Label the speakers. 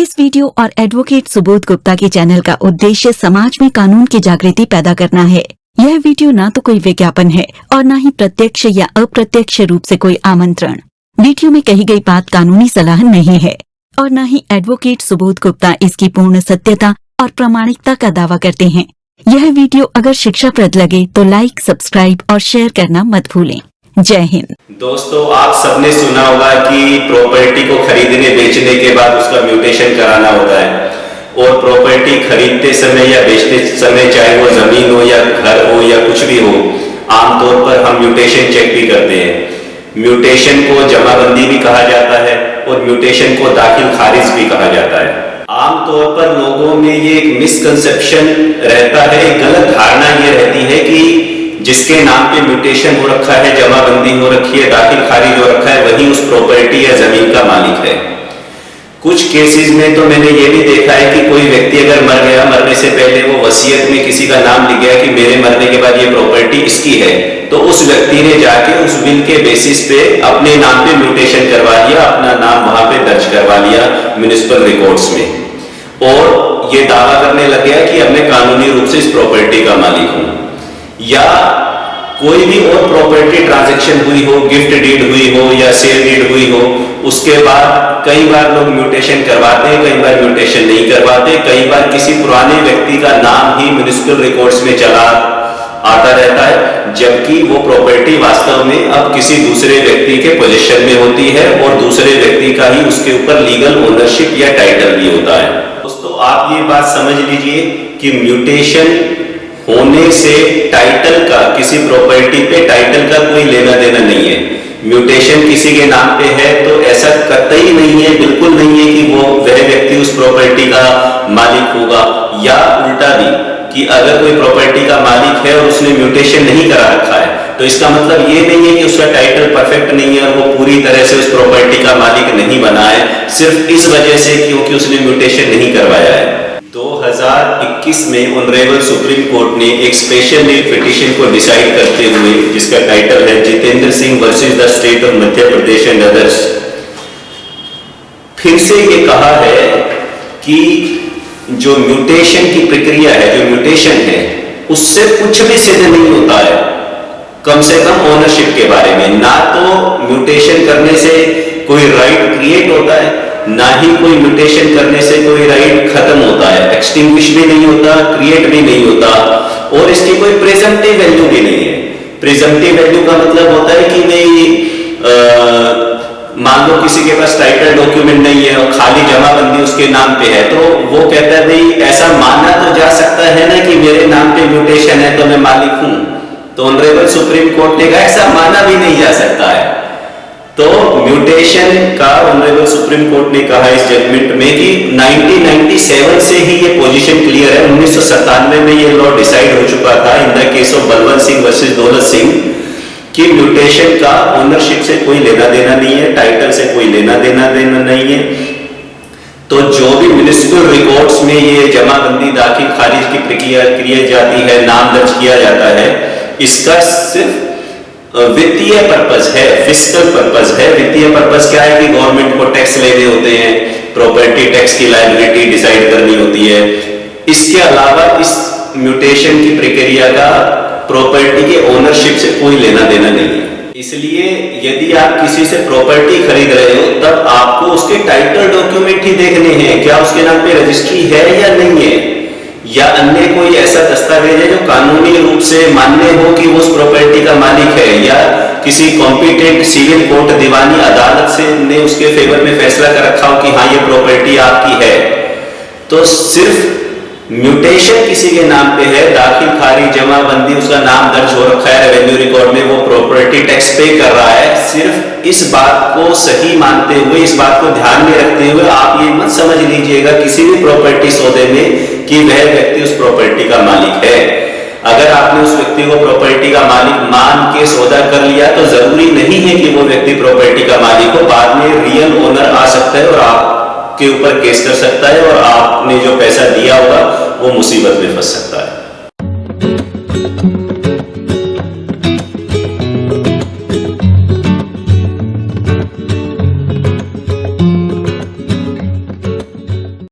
Speaker 1: इस वीडियो और एडवोकेट सुबोध गुप्ता के चैनल का उद्देश्य समाज में कानून की जागृति पैदा करना है। यह वीडियो ना तो कोई विज्ञापन है और न ही प्रत्यक्ष या अप्रत्यक्ष रूप से कोई आमंत्रण। वीडियो में कही गई बात कानूनी सलाह नहीं है और न ही एडवोकेट सुबोध गुप्ता इसकी पूर्ण सत्यता और प्रामाणिकता का दावा करते हैं। यह वीडियो अगर शिक्षाप्रद लगे तो लाइक, सब्सक्राइब और शेयर करना मत भूलें। जय हिंद।
Speaker 2: दोस्तों, आप सबने सुना होगा कि प्रॉपर्टी को खरीदने बेचने के बाद उसका म्यूटेशन कराना होता है और प्रॉपर्टी खरीदते समय या बेचते समय, चाहे वो जमीन हो या घर हो या कुछ भी हो, आमतौर पर हम म्यूटेशन चेक भी करते हैं। म्यूटेशन को जमाबंदी भी कहा जाता है और म्यूटेशन को दाखिल खारिज भी कहा जाता है। आमतौर पर लोगों में ये एक मिसकंसेप्शन रहता है, एक गलत धारणा ये रहती है कि जिसके नाम पे म्यूटेशन हो रखा है, जमाबंदी हो रखी है, दाखिल खारिज हो रखा है, वही उस प्रॉपर्टी या जमीन का मालिक है। कुछ केसेस में तो मैंने ये भी देखा है कि कोई व्यक्ति अगर मर गया, मरने से पहले वो वसीयत में किसी का नाम लिख गया कि मेरे मरने के बाद ये प्रॉपर्टी इसकी है, तो उस व्यक्ति ने जाके उस विल के बेसिस पे अपने नाम पे म्यूटेशन करवा लिया, अपना नाम वहां पे दर्ज करवा लिया म्युनिसिपल रिकॉर्ड्स में और ये दावा करने लग गया कि अब मैं कानूनी रूप से इस प्रॉपर्टी का मालिक हूं। या कोई भी और प्रॉपर्टी ट्रांजैक्शन हुई हो, गिफ्ट डीड हुई हो या सेल डीड हुई हो, उसके बाद कई बार लोग म्यूटेशन करवाते हैं, कई बार म्यूटेशन नहीं करवाते, कई बार किसी पुराने व्यक्ति का नाम ही म्युनिसिपल रिकॉर्ड्स में चला आता रहता है, जबकि वो प्रॉपर्टी वास्तव में अब किसी दूसरे व्यक्ति के पोजीशन में होती है और दूसरे व्यक्ति का ही उसके ऊपर लीगल ओनरशिप या टाइटल भी होता है। दोस्तों, आप ये बात समझ लीजिए कि म्यूटेशन होने से टाइटल का, किसी प्रॉपर्टी पे टाइटल का कोई लेना देना नहीं है। म्यूटेशन किसी के नाम पे है तो ऐसा कतई नहीं है, बिल्कुल नहीं है कि वह व्यक्ति उस प्रॉपर्टी का मालिक होगा। या उल्टा भी कि अगर कोई प्रॉपर्टी का मालिक है और उसने म्यूटेशन नहीं करा रखा है तो इसका मतलब ये नहीं है कि उसका टाइटल परफेक्ट नहीं है और वो पूरी तरह से उस प्रॉपर्टी का मालिक नहीं बना है, सिर्फ इस वजह से क्योंकि उसने म्यूटेशन नहीं करवाया है। 2021 में ऑनरेबल सुप्रीम कोर्ट ने एक स्पेशल लीव पिटीशन को डिसाइड करते हुए, जिसका टाइटल है Jitendra Singh versus the state of Madhya Pradesh and others, फिर से ये कहा है कि जो म्यूटेशन की प्रक्रिया है, जो म्यूटेशन है, उससे कुछ भी सिद्ध नहीं होता है, कम से कम ओनरशिप के बारे में। ना तो म्यूटेशन करने से कोई राइट क्रिएट होता है, ना ही कोई म्यूटेशन करने से कोई राइट खत्म होता है, एक्सटिंग्विश भी नहीं होता, क्रिएट भी नहीं होता और इसकी कोई प्रिजम्पटिव वैल्यू भी नहीं है। प्रिजम्पटिव वैल्यू का मतलब होता है कि भाई मान लो किसी के पास टाइटल डॉक्यूमेंट नहीं है और खाली जमाबंदी उसके नाम पे है, तो वो कहता है भाई ऐसा माना तो जा सकता है ना कि मेरे नाम पे म्यूटेशन है तो मैं मालिक हूं। तो ऑनरेबल सुप्रीम कोर्ट ने कहा ऐसा माना भी नहीं जा सकता है। तो म्यूटेशन का ऑनरेबल सुप्रीम कोर्ट ने कहा इस जजमेंट में कि 1997 से ही ये पोजीशन क्लियर है। 1997 में ये लॉ डिसाइड हो चुका था in the case of Balwant Singh versus Daulat Singh कि म्यूटेशन का ओनरशिप से कोई लेना देना नहीं है, टाइटल से कोई लेना देना नहीं है। तो जो भी म्युनिसिपल रिकॉर्ड्स में ये जमाबंदी, दाखिल खारिज की प्रक्रिया की जाती है, नाम दर्ज किया जाता है, इसका सिर्फ वित्तीय पर्पस है, फिस्कल पर्पस है। वित्तीय पर्पस क्या है कि गवर्नमेंट को टैक्स लेने होते हैं, प्रॉपर्टी टैक्स की लायबिलिटी डिसाइड करनी होती है। इसके अलावा इस म्यूटेशन की प्रक्रिया का प्रॉपर्टी के ओनरशिप से कोई लेना देना नहीं है। इसलिए यदि आप किसी से प्रॉपर्टी खरीद रहे हो तब आपको उसके टाइटल डॉक्यूमेंट ही देखने हैं, क्या उसके नाम पे रजिस्ट्री है या नहीं है, या अन्य कोई ऐसा दस्तावेज है जो कानूनी रूप से मान्य हो कि वो उस प्रॉपर्टी का मालिक है, या किसी कॉम्पिटेंट सिविल कोर्ट, दीवानी अदालत से ने उसके फेवर में फैसला कर रखा हो कि हाँ ये प्रॉपर्टी आपकी है। तो सिर्फ म्यूटेशन किसी के नाम पे है, दाखिल खारिज, जमाबंदी, उसका नाम दर्ज हो रखा है रेवेन्यू रिकॉर्ड में, वो प्रॉपर्टी टैक्स पे कर रहा है, सिर्फ इस बात को सही मानते हुए, इस बात को ध्यान में रखते हुए आप ये मत समझ लीजिएगा किसी भी प्रॉपर्टी सौदे में कि वह व्यक्ति उस प्रॉपर्टी का मालिक है। अगर आपने उस व्यक्ति को प्रॉपर्टी का मालिक मान के सौदा कर लिया तो जरूरी नहीं है कि वो व्यक्ति प्रॉपर्टी का मालिक हो। बाद में रियल ओनर आ सकता है और आपके ऊपर केस कर सकता है और आपने जो पैसा दिया होगा वो मुसीबत में फंस सकता है।